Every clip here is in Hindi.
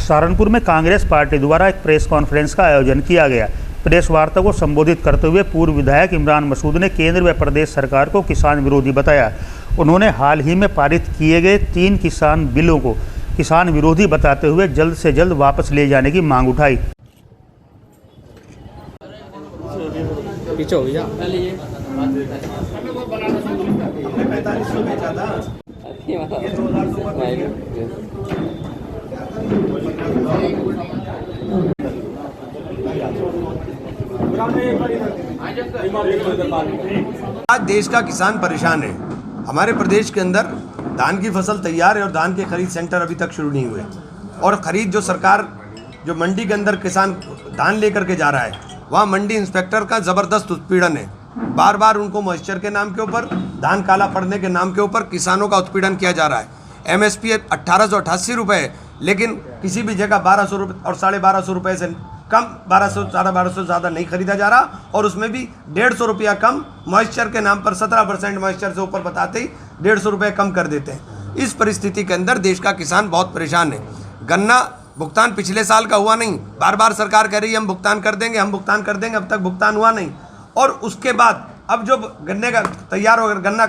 सहारनपुर में कांग्रेस पार्टी द्वारा एक प्रेस कॉन्फ्रेंस का आयोजन किया गया। प्रेस वार्ता को संबोधित करते हुए पूर्व विधायक इमरान मसूद ने केंद्र व प्रदेश सरकार को किसान विरोधी बताया। उन्होंने हाल ही में पारित किए गए 3 किसान बिलों को किसान विरोधी बताते हुए जल्द से जल्द वापस ले जाने की मांग उठाई। आज देश का किसान परेशान है। हमारे प्रदेश के अंदर धान की फसल तैयार है और धान के खरीद सेंटर अभी तक शुरू नहीं हुए और खरीद जो सरकार जो मंडी के अंदर किसान धान लेकर के जा रहा है, वहाँ मंडी इंस्पेक्टर का ज़बरदस्त उत्पीड़न है। बार बार उनको मॉइस्चर के नाम के ऊपर, धान काला पड़ने के नाम के ऊपर किसानों का उत्पीड़न किया जा रहा है। MSP 1888 रुपये, लेकिन किसी भी जगह 1200 रुपये और 1250 रुपये से कम, 1200 ज़्यादा नहीं खरीदा जा रहा और उसमें भी 150 रुपया कम मॉइस्चर के नाम पर 17% मॉइस्चर से ऊपर बताते ही 150 रुपये कम कर देते हैं। इस परिस्थिति के अंदर देश का किसान बहुत परेशान है। गन्ना भुगतान पिछले साल का हुआ नहीं, बार बार सरकार कह रही है हम भुगतान कर देंगे, हम भुगतान कर देंगे, अब तक भुगतान हुआ नहीं। और उसके बाद अब जो गन्ने का तैयार हो गया, गन्ना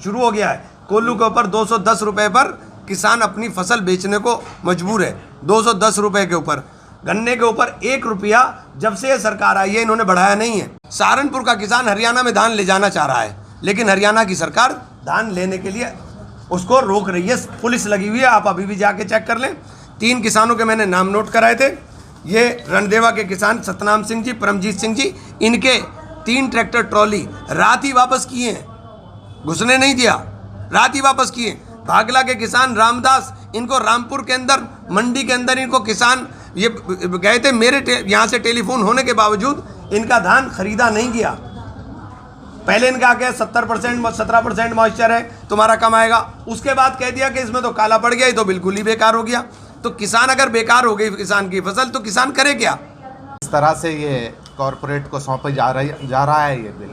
शुरू हो गया है, कोल्लू के ऊपर 210 रुपये पर किसान अपनी फसल बेचने को मजबूर है। 210 रुपये के ऊपर, गन्ने के ऊपर 1 रुपया जब से सरकार आई है इन्होंने बढ़ाया नहीं है। सहारनपुर का किसान हरियाणा में धान ले जाना चाह रहा है, लेकिन हरियाणा की सरकार धान लेने के लिए उसको रोक रही है। पुलिस लगी हुई है, आप अभी भी जाके चेक कर लें। 3 किसानों के मैंने नाम नोट कराए थे। ये रणदेवा के किसान सतनाम सिंह जी, परमजीत सिंह जी, इनके 3 ट्रैक्टर ट्रॉली रात ही वापस किए हैं, घुसने नहीं दिया, रात ही वापस किए। भागला के किसान रामदास, इनको रामपुर के अंदर मंडी के अंदर इनको किसान ये गए थे, मेरे यहाँ से टेलीफोन होने के बावजूद इनका धान खरीदा नहीं गया। पहले इनका क्या 17% मॉइस्चर है, तुम्हारा कम आएगा। उसके बाद कह दिया कि इसमें तो काला पड़ गया, ये तो बिल्कुल ही बेकार हो गया। तो किसान अगर बेकार हो गई किसान की फसल, तो किसान करे क्या? इस तरह से ये कॉरपोरेट को सौंपा जा रहा है ये बिल,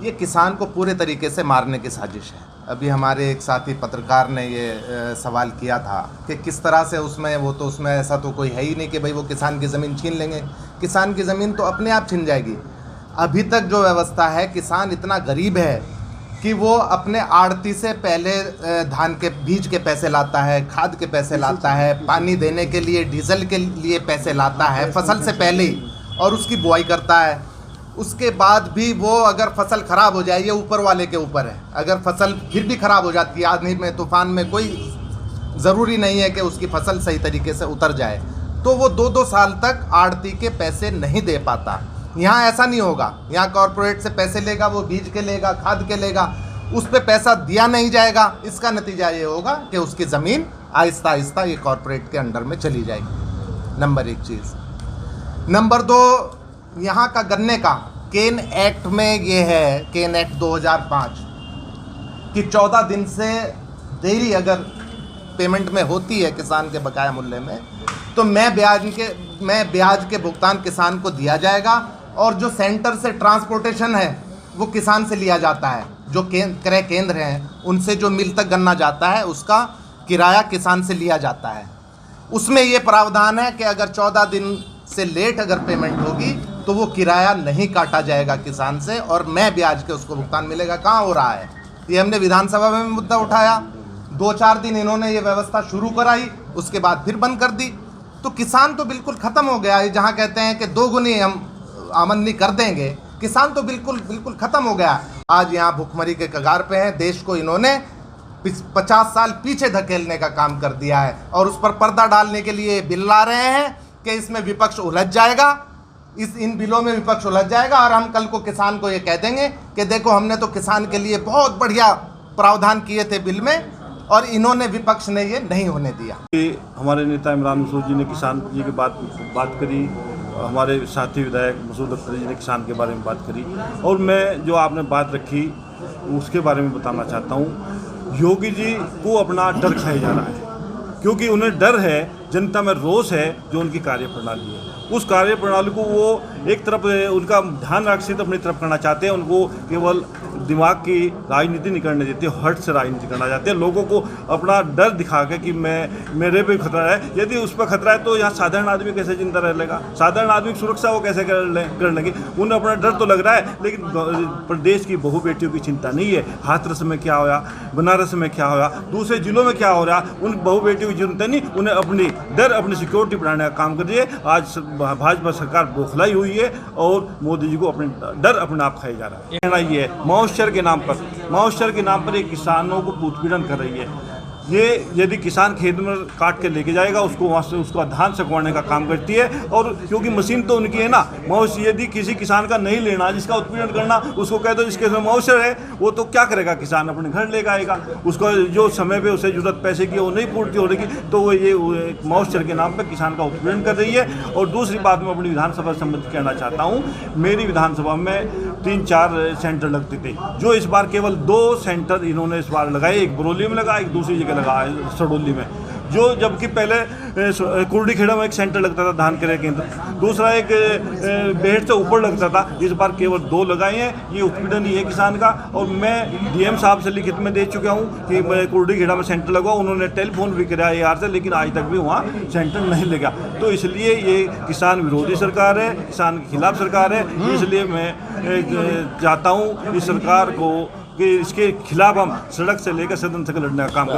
ये किसान को पूरे तरीके से मारने की साजिश है। अभी हमारे एक साथी पत्रकार ने ये सवाल किया था कि किस तरह से उसमें ऐसा तो कोई है ही नहीं कि भाई वो किसान की ज़मीन छीन लेंगे। किसान की ज़मीन तो अपने आप छिन जाएगी। अभी तक जो व्यवस्था है, किसान इतना गरीब है कि वो अपने आड़ती से पहले धान के बीज के पैसे लाता है, खाद के पैसे लाता है, पानी देने के लिए डीजल के लिए पैसे लाता है फसल से पहले ही, और उसकी बुआई करता है। उसके बाद भी वो अगर फसल ख़राब हो जाए, ये ऊपर वाले के ऊपर है। अगर फसल फिर भी ख़राब हो जाती है आंधी में, तूफान में, कोई ज़रूरी नहीं है कि उसकी फसल सही तरीके से उतर जाए, तो वो 2-2 साल तक आड़ती के पैसे नहीं दे पाता। यहाँ ऐसा नहीं होगा। यहाँ कॉरपोरेट से पैसे लेगा, वो बीज के लेगा, खाद के लेगा, उस पर पैसा दिया नहीं जाएगा। इसका नतीजा ये होगा कि उसकी ज़मीन आहिस्ता आहिस्ता ये कॉरपोरेट के अंडर में चली जाएगी। नंबर 1 चीज़। नंबर 2, यहाँ का गन्ने का केन एक्ट में ये है, केन एक्ट 2005 कि 14 दिन से देरी अगर पेमेंट में होती है किसान के बकाया मूल्य में, तो मैं ब्याज के भुगतान किसान को दिया जाएगा। और जो सेंटर से ट्रांसपोर्टेशन है वो किसान से लिया जाता है। जो क्रय केंद्र हैं उनसे जो मिल तक गन्ना जाता है उसका किराया किसान से लिया जाता है। उसमें ये प्रावधान है कि अगर 14 दिन से लेट अगर पेमेंट होगी तो वो किराया नहीं काटा जाएगा किसान से और मैं ब्याज के उसको भुगतान मिलेगा। कहाँ हो रहा है ये? हमने विधानसभा में मुद्दा उठाया, 2-4 दिन इन्होंने ये व्यवस्था शुरू कराई, उसके बाद फिर बंद कर दी। तो किसान तो बिल्कुल ख़त्म हो गया है। जहाँ कहते हैं कि 2 गुनी हम आमदनी कर देंगे, किसान तो बिल्कुल ख़त्म हो गया। आज यहाँ भुखमरी के कगार पे है। देश को इन्होंने 50 साल पीछे धकेलने का काम कर दिया है और उस पर पर्दा डालने के लिए बिल ला रहे हैं कि इसमें विपक्ष उलझ जाएगा, इन बिलों में विपक्ष उलझ जाएगा और हम कल को किसान को ये कह देंगे कि देखो हमने तो किसान के लिए बहुत बढ़िया प्रावधान किए थे बिल में और इन्होंने, विपक्ष ने ये नहीं होने दिया। हमारे नेता इमरान मसूद जी ने किसान जी की बात करी, हमारे साथी विधायक मसूद अख्तर जी ने किसान के बारे में बात करी, और मैं जो आपने बात रखी उसके बारे में बताना चाहता हूँ। योगी जी को अपना डर खाया जा रहा है, क्योंकि उन्हें डर है, जनता में रोष है जो उनकी कार्यप्रणाली है। उस कार्यप्रणाली को वो एक तरफ उनका ध्यान आकर्षित अपनी तरफ करना चाहते हैं, उनको केवल दिमाग की राजनीति नहीं करने देते, हर्ट से राजनीति करना चाहते हैं, लोगों को अपना डर दिखा के कि मेरे पे खतरा है। यदि उस पर खतरा है तो यहाँ साधारण आदमी कैसे जिंदा रह लेगा, साधारण आदमी की सुरक्षा वो कैसे कर लेंगे। उन्हें अपना डर तो लग रहा है, लेकिन प्रदेश की बहु बेटियों की चिंता नहीं है। हाथरस में क्या होया, बनारस में क्या होया, दूसरे जिलों में क्या हो रहा, उन बहु बेटियों की चिंता नहीं। उन्हें अपनी डर, अपनी सिक्योरिटी बढ़ाने का काम करिए। आज भाजपा सरकार बौखलाई हुई है और मोदी जी को अपने डर अपने आप खाया जा रहा है। कहना ये है मॉइस्चर के नाम पर एक किसानों को उत्पीड़न कर रही है। ये यदि किसान खेत में काट के लेके जाएगा, उसको वहाँ से उसका धान सुखवाने का काम करती है। और क्योंकि मशीन तो उनकी है ना, यदि किसी किसान का नहीं लेना, जिसका उत्पीड़न करना, उसको कह दो जिसके मॉइस्चर है, वो तो क्या करेगा, किसान अपने घर लेकर आएगा। उसको जो समय पे उसे जरूरत पैसे की वो नहीं पूर्ति हो रही, तो वो ये मॉइस्चर के नाम पर किसान का उत्पीड़न कर रही है। और दूसरी बात मैं अपनी विधानसभा संबंधित कहना चाहता हूँ, मेरी विधानसभा में 3-4 सेंटर लगते थे, जो इस बार केवल 2 सेंटर इन्होंने इस बार लगाए। एक बरौली में लगा, एक दूसरी जगह लगा है सडोली में, जो जबकि पहले कुर्डी खेड़ा में एक सेंटर लगता था धान क्रय केंद्र, दूसरा एक बेहट से ऊपर लगता था। इस बार केवल 2 लगाए हैं। ये उत्पीड़न ही है किसान का। और मैं डीएम साहब से लिखित में दे चुका हूँ कि मैं कुर्डी खेड़ा में सेंटर लगवाऊँ। उन्होंने टेलीफोन भी कराया यार से, लेकिन आज तक भी वहाँ सेंटर नहीं लगा। तो इसलिए ये किसान विरोधी सरकार है, किसान के खिलाफ सरकार है। इसलिए मैं चाहता हूँ इस सरकार को कि इसके खिलाफ हम सड़क से लेकर सदन तक लड़ने का काम करें।